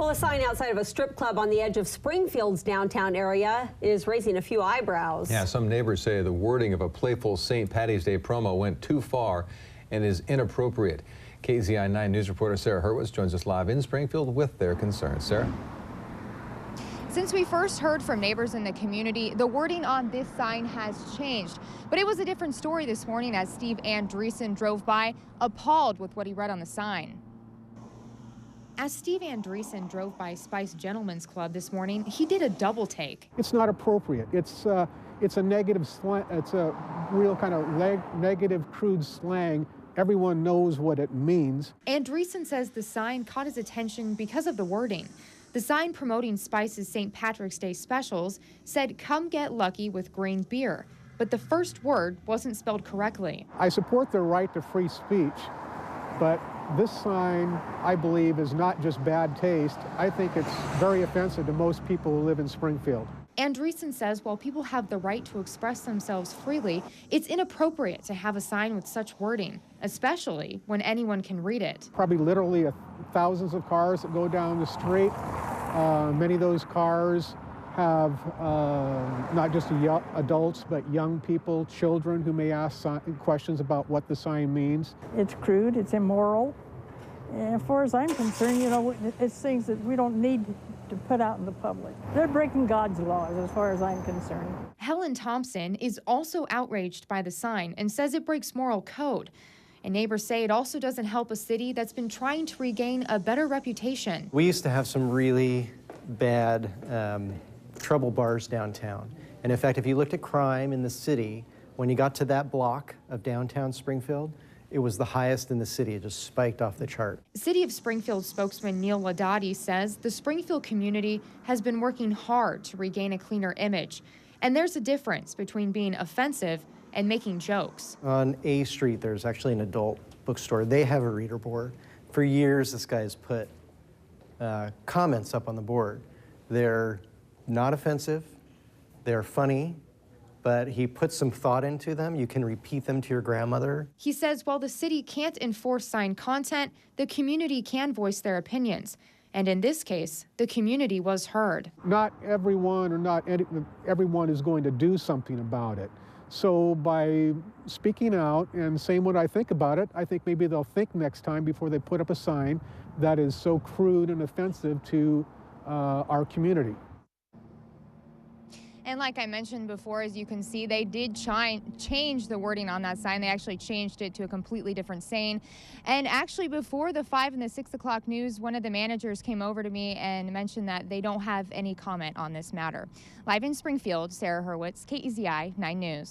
Well, a sign outside of a strip club on the edge of Springfield's downtown area is raising a few eyebrows. Yeah, some neighbors say the wording of a playful St. Patty's Day promo went too far and is inappropriate. KZI 9 News reporter Sarah HURWITZ joins us live in Springfield with their concerns. Sarah? Since we first heard from neighbors in the community, the wording on this sign has changed. But it was a different story this morning as Steve Andreson drove by, appalled with what he read on the sign. As Steve Andreson drove by Spyce Gentlemen's Club this morning, he did a double take. It's not appropriate. It's a negative slang. It's a real kind of negative, crude slang. Everyone knows what it means. Andreson says the sign caught his attention because of the wording. The sign promoting Spyce's St. Patrick's Day specials said, "Come get lucky with green beer," but the first word wasn't spelled correctly. I support the right to free speech, but this sign, I believe, is not just bad taste. I think it's very offensive to most people who live in Springfield. Andreson says while people have the right to express themselves freely, it's inappropriate to have a sign with such wording, especially when anyone can read it. Probably literally thousands of cars that go down the street. Many of those cars have not just adults, but young people, children who may ask questions about what the sign means. It's crude, it's immoral. And as far as I'm concerned, you know, it's things that we don't need to put out in the public. They're breaking God's laws as far as I'm concerned. HELEN THOMPSEN is also outraged by the sign and says it breaks moral code. And neighbors say it also doesn't help a city that's been trying to regain a better reputation. We used to have some really bad trouble bars downtown. And in fact, if you looked at crime in the city, when you got to that block of downtown Springfield, it was the highest in the city. It just spiked off the chart. City of Springfield spokesman Neil Ladati says the Springfield community has been working hard to regain a cleaner image. And there's a difference between being offensive and making jokes. On A Street, there's actually an adult bookstore. They have a reader board. For years, this guy has put comments up on the board. They're not offensive, they're funny, but he puts some thought into them. You can repeat them to your grandmother. He says while the city can't enforce sign content, the community can voice their opinions. And in this case, the community was heard. Not everyone or not everyone is going to do something about it. So by speaking out and saying what I think about it, I think maybe they'll think next time before they put up a sign that is so crude and offensive to our community. And like I mentioned before, as you can see, they did change the wording on that sign. They actually changed it to a completely different saying. And actually before the 5 and the 6 o'clock news, one of the managers came over to me and mentioned that they don't have any comment on this matter. Live in Springfield, Sarah HURWITZ, KEZI 9 News.